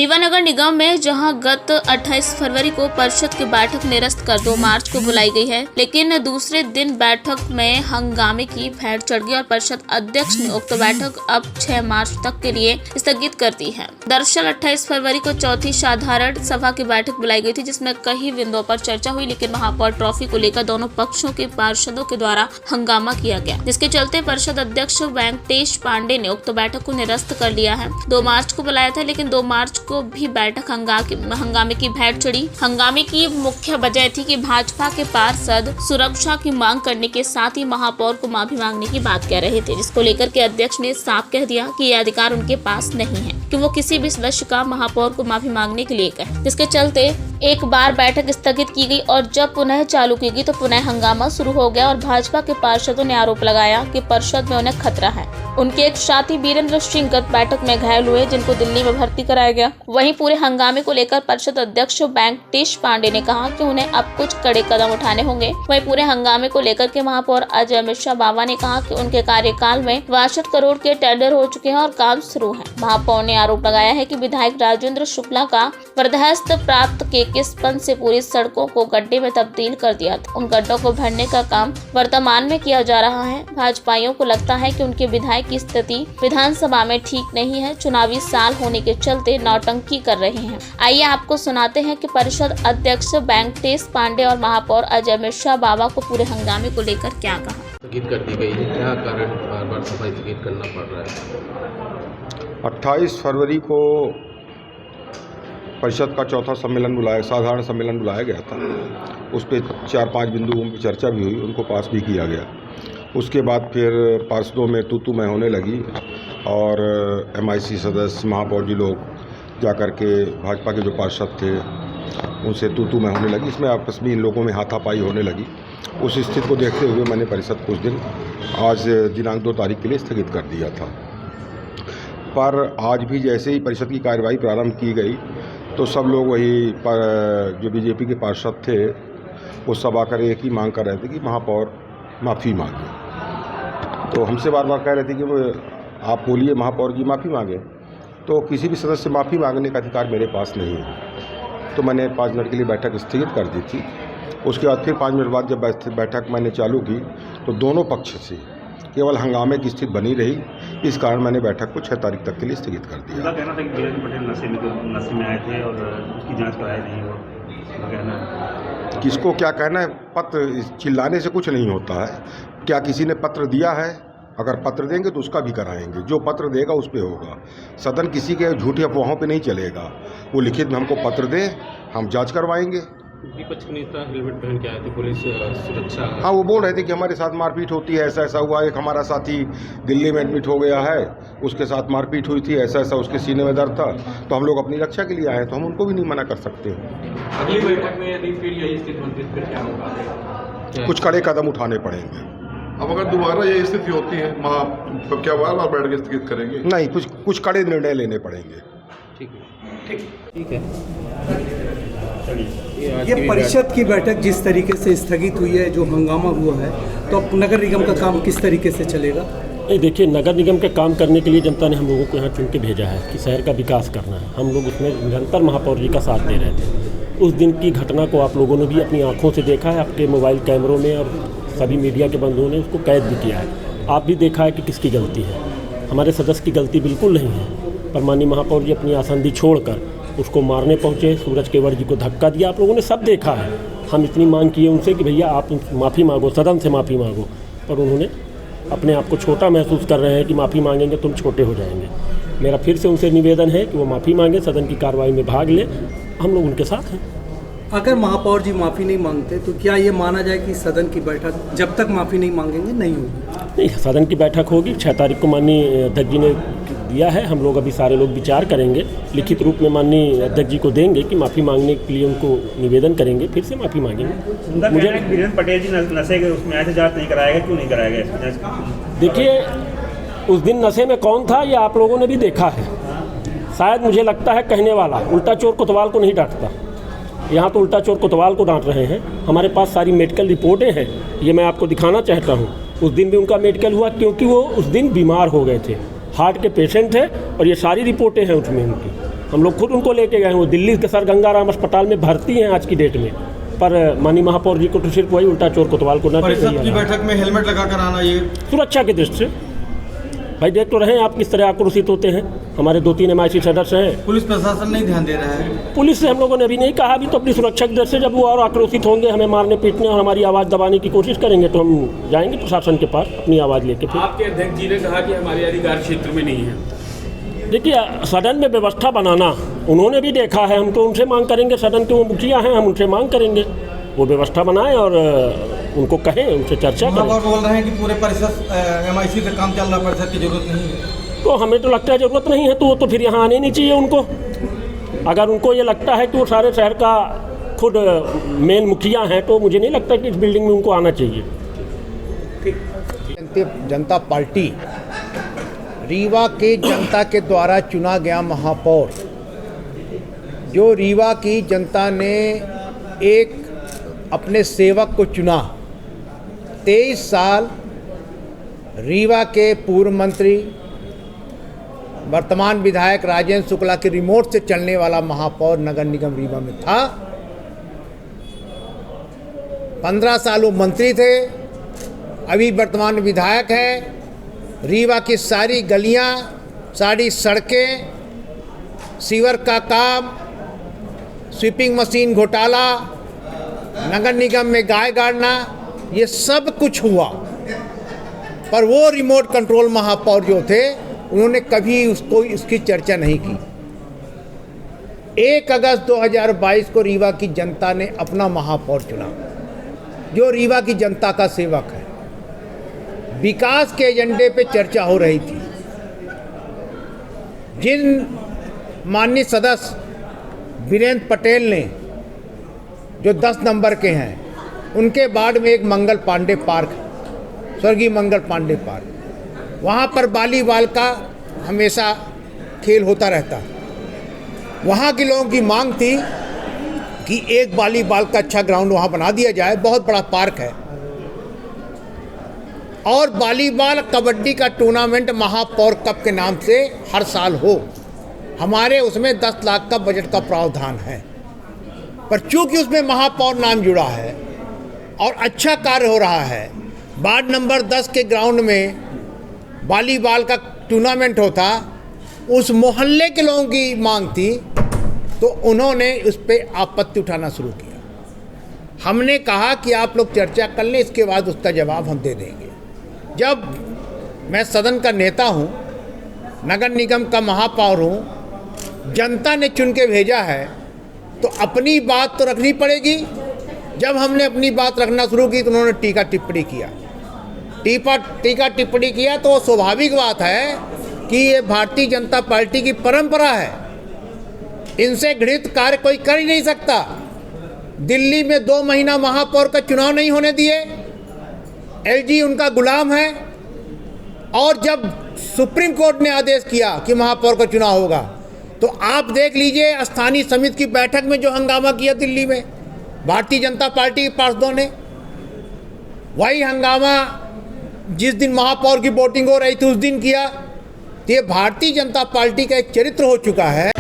रीवा नगर निगम में जहां गत 28 फरवरी को परिषद की बैठक निरस्त कर 2 मार्च को बुलाई गई है, लेकिन दूसरे दिन बैठक में हंगामे की भैड़ चढ़ गई और परिषद अध्यक्ष ने उक्त बैठक अब 6 मार्च तक के लिए स्थगित कर दी है। दरअसल 28 फरवरी को चौथी साधारण सभा की बैठक बुलाई गई थी, जिसमें कई बिंदुओं पर चर्चा हुई, लेकिन महापौर ट्रॉफी को लेकर दोनों पक्षों के पार्षदों के द्वारा हंगामा किया गया, जिसके चलते परिषद अध्यक्ष वेंकटेश पांडे ने उक्त बैठक को निरस्त कर लिया है। 2 मार्च को बुलाया था, लेकिन 2 मार्च को भी बैठक हंगामे की भैड़ चढ़ी। हंगामे की मुख्य वजह थी कि भाजपा के पार्षद सुरक्षा की मांग करने के साथ ही महापौर को माफी मांगने की बात कह रहे थे, जिसको लेकर के अध्यक्ष ने साफ कह दिया कि यह अधिकार उनके पास नहीं है कि वो किसी भी सदस्य का महापौर को माफी मांगने के लिए कहे, जिसके चलते एक बार बैठक स्थगित की गई और जब पुनः चालू की गई तो पुनः हंगामा शुरू हो गया और भाजपा के पार्षदों ने आरोप लगाया कि परिषद में उन्हें खतरा है। उनके एक साथी वीरेंद्र सिंह गत बैठक में घायल हुए, जिनको दिल्ली में भर्ती कराया गया। वहीं पूरे हंगामे को लेकर परिषद अध्यक्ष वेंकटेश पांडे ने कहा कि उन्हें अब कुछ कड़े कदम उठाने होंगे। वहीं पूरे हंगामे को लेकर के महापौर अजय मिश्रा बाबा ने कहा कि उनके कार्यकाल में 62 करोड़ के टेंडर हो चुके हैं और काम शुरू है। महापौर ने आरोप लगाया है कि विधायक राजेंद्र शुक्ला का वरदहस्त प्राप्त के किस फंड से पूरी सड़कों को गड्ढे में तब्दील कर दिया था। उन गड्ढों को भरने का काम वर्तमान में किया जा रहा है। भाजपाइयों को लगता है कि उनके विधायक की स्थिति विधानसभा में ठीक नहीं है, चुनावी साल होने के चलते नौटंकी कर रहे हैं। आइए आपको सुनाते हैं कि परिषद अध्यक्ष वेंकटेश पांडे और महापौर अजय मिश्रा बाबा को पूरे हंगामे को लेकर क्या कहा। स्थगित कर दी गई है, क्या कारण बार-बार सभा स्थगित करना पड़ रहा है? 28 फरवरी को परिषद का चौथा साधारण सम्मेलन बुलाया गया था। उस पर 4-5 बिंदुओं पर चर्चा भी हुई, उनको पास भी किया गया। उसके बाद फिर पार्षदों में तू मैं होने लगी और MIC सदस्य महापौर जी लोग जा कर के भाजपा के जो पार्षद थे उनसे तू मैं होने लगी। इसमें आपस में इन लोगों में हाथापाई होने लगी। उस स्थिति को देखते हुए मैंने परिषद कुछ दिन आज दिनांक 2 तारीख के लिए स्थगित कर दिया था। पर आज भी जैसे ही परिषद की कार्यवाही प्रारंभ की गई तो सब लोग वही जो बीजेपी के पार्षद थे वो सब आकर एक ही मांग कर रहे थे कि महापौर माफ़ी मांगे। तो हमसे बार बार कह रहे थे कि आप बोलिए महापौर जी माफ़ी मांगे। तो किसी भी सदस्य से माफ़ी मांगने का अधिकार मेरे पास नहीं है। तो मैंने 5 मिनट के लिए बैठक स्थगित कर दी थी। उसके बाद फिर 5 मिनट बाद जब बैठक मैंने चालू की तो दोनों पक्ष से केवल हंगामे की स्थिति बनी रही। इस कारण मैंने बैठक को 6 तारीख तक के लिए स्थगित कर दिया। उनका कहना था कि वीरेंद्र पटेल नशे में आए थे और उसकी जांच कराई नहीं। और कहना है किसको क्या कहना है, पत्र चिल्लाने से कुछ नहीं होता है। क्या किसी ने पत्र दिया है? अगर पत्र देंगे तो उसका भी कराएंगे। जो पत्र देगा उस पर होगा। सदन किसी के झूठी अफवाहों पे नहीं चलेगा। वो लिखित में हमको पत्र दें, हम जांच करवाएंगे। विपक्ष के नेता हेलमेट पहन के आए थे, पुलिस सुरक्षा। हाँ, वो बोल रहे थे कि हमारे साथ मारपीट होती है, ऐसा ऐसा हुआ। एक हमारा साथी दिल्ली में एडमिट हो गया है, उसके साथ मारपीट हुई थी, ऐसा ऐसा उसके सीने में दर्द था। तो हम लोग अपनी रक्षा के लिए आए, तो हम उनको भी नहीं मना कर सकते। अगली बैठक में यदि फिर यही स्थिति बनती है फिर क्या होगा? कुछ कड़े कदम उठाने पड़ेंगे। अब अगर दोबारा ये स्थिति होती है तो क्या बार बैठक स्थगित करेंगे? नहीं, कुछ कड़े निर्णय लेने पड़ेंगे। ठीक है। ये परिषद की बैठक जिस तरीके से स्थगित हुई है, जो हंगामा हुआ है, तो अब नगर निगम का काम किस तरीके से चलेगा? देखिए, नगर निगम के काम करने के लिए जनता ने हम लोगों को यहाँ चुन के भेजा है कि शहर का विकास करना है। हम लोग उसमें निरंतर महापौर जी का साथ दे रहे थे। उस दिन की घटना को आप लोगों ने भी अपनी आंखों से देखा है, आपके मोबाइल कैमरों में, और सभी मीडिया के बंधुओं ने उसको कैद भी किया है। आप भी देखा है कि किसकी गलती है। हमारे सदस्य की गलती बिल्कुल नहीं है, पर माननीय महापौर जी अपनी आसंदी छोड़कर उसको मारने पहुँचे। सूरज केवड़ जी को धक्का दिया, आप लोगों ने सब देखा है। हम इतनी मांग किए उनसे कि भैया आप माफ़ी मांगो, सदन से माफ़ी मांगो, पर उन्होंने अपने आप को छोटा महसूस कर रहे हैं कि माफ़ी मांगेंगे तुम छोटे हो जाएंगे। मेरा फिर से उनसे निवेदन है कि वो माफ़ी मांगे, सदन की कार्रवाई में भाग ले। हम लोग उनके साथ हैं। अगर महापौर जी माफ़ी नहीं मांगते तो क्या ये माना जाए कि सदन की बैठक जब तक माफ़ी नहीं मांगेंगे नहीं होगी? नहीं, सदन की बैठक होगी। 6 तारीख को माननीय अध्यक्ष जी ने दिया है। हम लोग अभी सारे लोग विचार करेंगे, लिखित रूप में माननीय अध्यक्ष जी को देंगे कि माफ़ी मांगने के लिए उनको निवेदन करेंगे, फिर से माफ़ी मांगेंगे। मुझे वीरेंद्र पटेल जी नशे के उसमें आए थे, जांच नहीं कराएगा, क्यों नहीं कराएगा? देखिए, उस दिन नशे में कौन था ये आप लोगों ने भी देखा है। शायद मुझे लगता है कहने वाला उल्टा चोर कोतवाल को नहीं डांटता। यहाँ तो उल्टा चोर कोतवाल को डांट रहे हैं। हमारे पास सारी मेडिकल रिपोर्टें हैं, ये मैं आपको दिखाना चाहता हूँ। उस दिन भी उनका मेडिकल हुआ क्योंकि वो उस दिन बीमार हो गए थे, हार्ट के पेशेंट थे, और ये सारी रिपोर्टें हैं उसमें उनकी। हम लोग खुद उनको लेके गए हैं। वो दिल्ली के सर गंगाराम अस्पताल में भर्ती हैं आज की डेट में, पर माननीय महापौर जी को तो सिर्फ वही उल्टा चोर कोतवाल को न परिषद की बैठक में हेलमेट लगा कर आना, ये सुरक्षा की दृष्टि से। भाई देख तो रहे हैं आप किस तरह आक्रोशित होते हैं। हमारे 2-3 MIC सदस्य हैं। पुलिस प्रशासन नहीं ध्यान दे रहा है। पुलिस से हम लोगों ने अभी नहीं कहा, अभी तो अपनी सुरक्षा की दृष्टि से जब वो और आक्रोशित होंगे, हमें मारने पीटने और हमारी आवाज़ दबाने की कोशिश करेंगे, तो हम जाएंगे प्रशासन के पास अपनी आवाज़ लेके। फिर आपके अध्यक्ष जी ने कहा कि हमारे अधिकार क्षेत्र में नहीं है। देखिए, सदन में व्यवस्था बनाना उन्होंने भी देखा है, हम तो उनसे मांग करेंगे, सदन के वो मुखिया हैं, हम उनसे मांग करेंगे वो व्यवस्था बनाएं और उनको कहें, उनसे चर्चा करें। महापौर बोल रहे हैं कि पूरे परिषद MIC से काम चल रहा है, परिषद की जरूरत नहीं है। तो हमें तो लगता है ज़रूरत नहीं है, तो वो तो फिर यहाँ आने नहीं चाहिए उनको। अगर उनको ये लगता है कि वो सारे शहर का खुद मेन मुखिया हैं, तो मुझे नहीं लगता कि इस बिल्डिंग में उनको आना चाहिए। भारतीय जनता पार्टी रीवा के जनता के द्वारा चुना गया महापौर, जो रीवा की जनता ने एक अपने सेवक को चुना। 23 साल रीवा के पूर्व मंत्री वर्तमान विधायक राजेंद्र शुक्ला के रिमोट से चलने वाला महापौर नगर निगम रीवा में था। 15 साल वो मंत्री थे, अभी वर्तमान विधायक है। रीवा की सारी गलियां, सारी सड़कें, सीवर का काम, स्वीपिंग मशीन घोटाला, नगर निगम में गाय गाड़ना, ये सब कुछ हुआ। पर वो रिमोट कंट्रोल महापौर जो थे, उन्होंने कभी उसकी चर्चा नहीं की। 1 अगस्त 2022 को रीवा की जनता ने अपना महापौर चुना, जो रीवा की जनता का सेवक है। विकास के एजेंडे पे चर्चा हो रही थी। जिन माननीय सदस्य वीरेंद्र पटेल ने, जो 10 नंबर के हैं, उनके वार्ड में एक मंगल पांडे पार्क, स्वर्गीय मंगल पांडे पार्क, वहाँ पर वॉलीबॉल का हमेशा खेल होता रहता। वहाँ के लोगों की मांग थी कि एक वॉलीबॉल का अच्छा ग्राउंड वहाँ बना दिया जाए, बहुत बड़ा पार्क है, और वॉलीबॉल कबड्डी का टूर्नामेंट महापौर कप के नाम से हर साल हो। हमारे उसमें 10 लाख का बजट का प्रावधान है, पर चूंकि उसमें महापौर नाम जुड़ा है और अच्छा कार्य हो रहा है, वार्ड नंबर 10 के ग्राउंड में वॉलीबॉल का टूर्नामेंट होता, उस मोहल्ले के लोगों की मांग थी, तो उन्होंने उस पर आपत्ति उठाना शुरू किया। हमने कहा कि आप लोग चर्चा कर लें, इसके बाद उसका जवाब हम दे देंगे। जब मैं सदन का नेता हूँ, नगर निगम का महापौर हूँ, जनता ने चुन के भेजा है, तो अपनी बात तो रखनी पड़ेगी। जब हमने अपनी बात रखना शुरू की, तो उन्होंने टीका टिप्पणी किया। टीका टिप्पणी किया तो स्वाभाविक बात है कि ये भारतीय जनता पार्टी की परंपरा है, इनसे घृणित कार्य कोई कर ही नहीं सकता। दिल्ली में 2 महीना महापौर का चुनाव नहीं होने दिए, LG उनका गुलाम है, और जब सुप्रीम कोर्ट ने आदेश किया कि महापौर का चुनाव होगा, तो आप देख लीजिए स्थानीय समिति की बैठक में जो हंगामा किया दिल्ली में भारतीय जनता पार्टी के पार्षदों ने, वही हंगामा जिस दिन महापौर की वोटिंग हो रही थी उस दिन किया। तो ये भारतीय जनता पार्टी का एक चरित्र हो चुका है।